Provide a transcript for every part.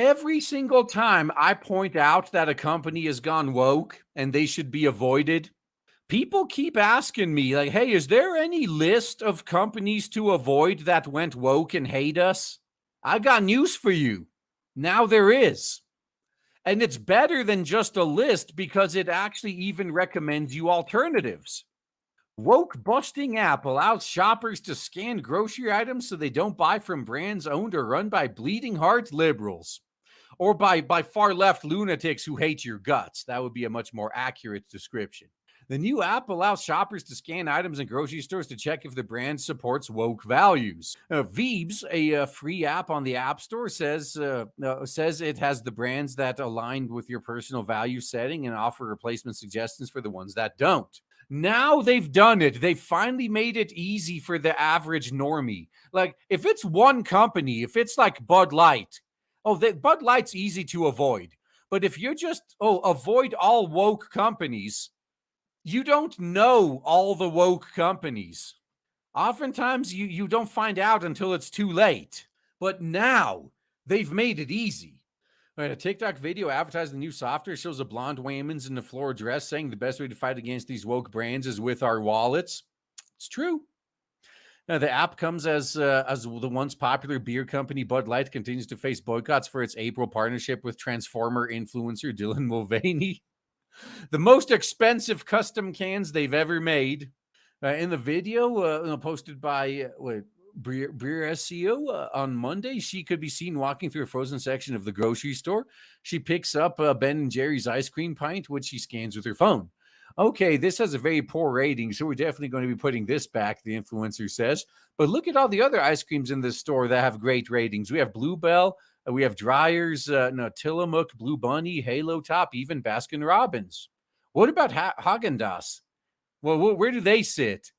Every single time I point out that a company has gone woke and they should be avoided, people keep asking me, like, hey, is there any list of companies to avoid that went woke and hate us? I got news for you. Now there is. And it's better than just a list because it actually even recommends you alternatives. Woke busting app allows shoppers to scan grocery items so they don't buy from brands owned or run by bleeding heart liberals or by far left lunatics who hate your guts. That would be a much more accurate description. The new app allows shoppers to scan items in grocery stores to check if the brand supports woke values. Veebs, a free app on the App Store, says it has the brands that align with your personal value setting and offer replacement suggestions for the ones that don't. Now they've done it. They finally made it easy for the average normie. Like, if it's one company, if it's like Bud Light, Bud Light's easy to avoid. But if you're just, avoid all woke companies, you don't know all the woke companies. Oftentimes, you don't find out until it's too late. But now, they've made it easy. All right, a TikTok video advertising the new software shows a blonde women's in a floral dress saying the best way to fight against these woke brands is with our wallets. It's true. Now, the app comes as the once popular beer company Bud Light continues to face boycotts for its April partnership with Transformer influencer Dylan Mulvaney. The most expensive custom cans they've ever made. In the video posted by Breer SEO on Monday, she could be seen walking through a frozen section of the grocery store. She picks up Ben & Jerry's ice cream pint, which she scans with her phone. Okay, this has a very poor rating, so we're definitely going to be putting this back, the influencer says. But look at all the other ice creams in this store that have great ratings. We have Bluebell, we have Dreyer's, Tillamook, Blue Bunny, Halo Top, even Baskin Robbins. What about Haagen-Dazs? Well, where do they sit?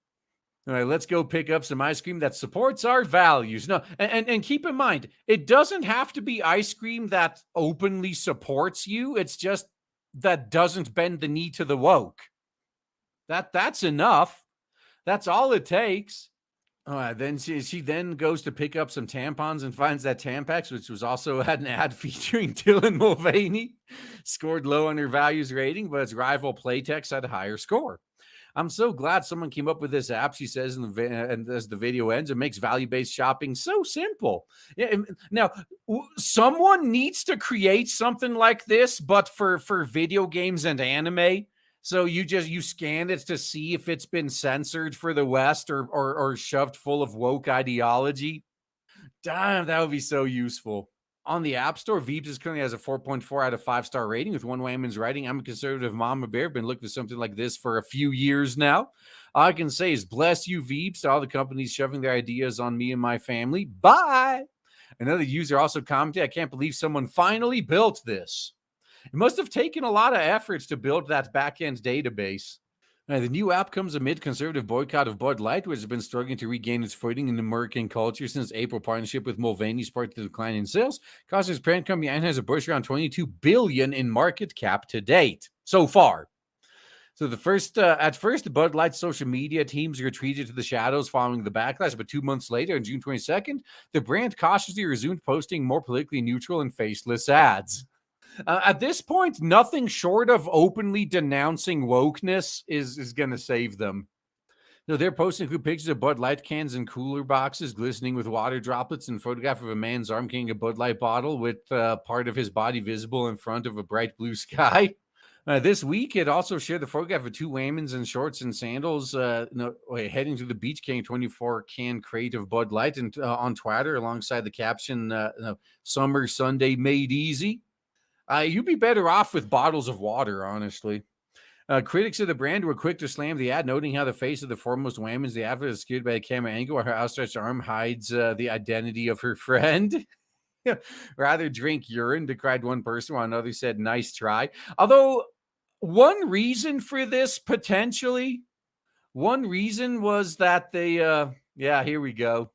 All right, let's go pick up some ice cream that supports our values. No, and keep in mind, it doesn't have to be ice cream that openly supports you. It's just that doesn't bend the knee to the woke. That's enough. That's all it takes. Then she then goes to pick up some tampons and finds that Tampax, which was also had an ad featuring Dylan Mulvaney, scored low on her values rating, but its rival Playtex had a higher score. I'm so glad someone came up with this app, she says, and as the video ends, it makes value-based shopping so simple. Yeah, now, someone needs to create something like this, but for video games and anime. So you scan it to see if it's been censored for the West or shoved full of woke ideology. Damn, that would be so useful. On the App Store, Veebs currently has a 4.4 out of 5-star rating with one woman's writing, I'm a conservative mama bear. Been looking for something like this for a few years now. All I can say is bless you, Veebs, to all the companies shoving their ideas on me and my family. Bye. Another user also commented, I can't believe someone finally built this. It must have taken a lot of efforts to build that back-end database. Now, the new app comes amid conservative boycott of Bud Light, which has been struggling to regain its footing in American culture since April partnership with Mulvaney sparked the decline in sales, causing its parent company Anheuser-Busch around $22 billion in market cap to date so far. So at first, Bud Light's social media teams retreated to the shadows following the backlash, but 2 months later, on June 22nd, the brand cautiously resumed posting more politically neutral and faceless ads. At this point, nothing short of openly denouncing wokeness is going to save them. So they're posting pictures of Bud Light cans and cooler boxes glistening with water droplets and a photograph of a man's arm carrying a Bud Light bottle with part of his body visible in front of a bright blue sky. This week, it also shared the photograph of two women in shorts and sandals heading to the beach carrying 24-can crate of Bud Light and on Twitter alongside the caption, Summer Sunday Made Easy. You'd be better off with bottles of water, honestly. Critics of the brand were quick to slam the ad, noting how the face of the foremost women's the advert is skewed by the camera angle where her outstretched arm hides the identity of her friend. Rather drink urine, decried one person, while another said, nice try. Although one reason for this, potentially, one reason was that they, here we go.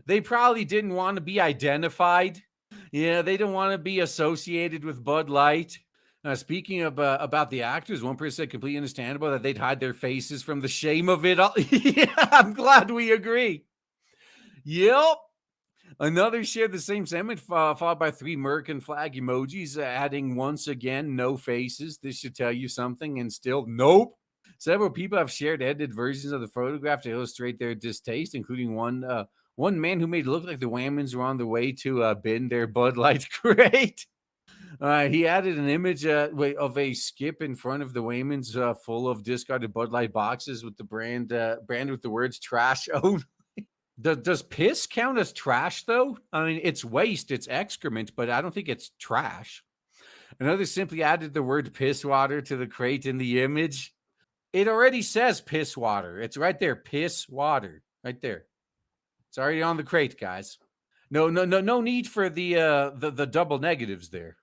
They probably didn't want to be identified. Yeah, they don't want to be associated with Bud Light. Speaking of about the actors, one person said completely understandable that they'd hide their faces from the shame of it all. Yeah, I'm glad we agree. Yep. Another shared the same sentiment, followed by 3 American flag emojis, adding once again, no faces. This should tell you something, and still, nope. Several people have shared edited versions of the photograph to illustrate their distaste, including one man who made it look like the Whammons were on the way to bin their Bud Light crate. He added an image of a skip in front of the Waymans full of discarded Bud Light boxes with the brand with the words trash owned. Does piss count as trash though? I mean, it's waste, it's excrement, but I don't think it's trash. Another simply added the word piss water to the crate in the image. It already says piss water. It's right there, piss water, right there. It's already on the crate, guys. No need for the double negatives there.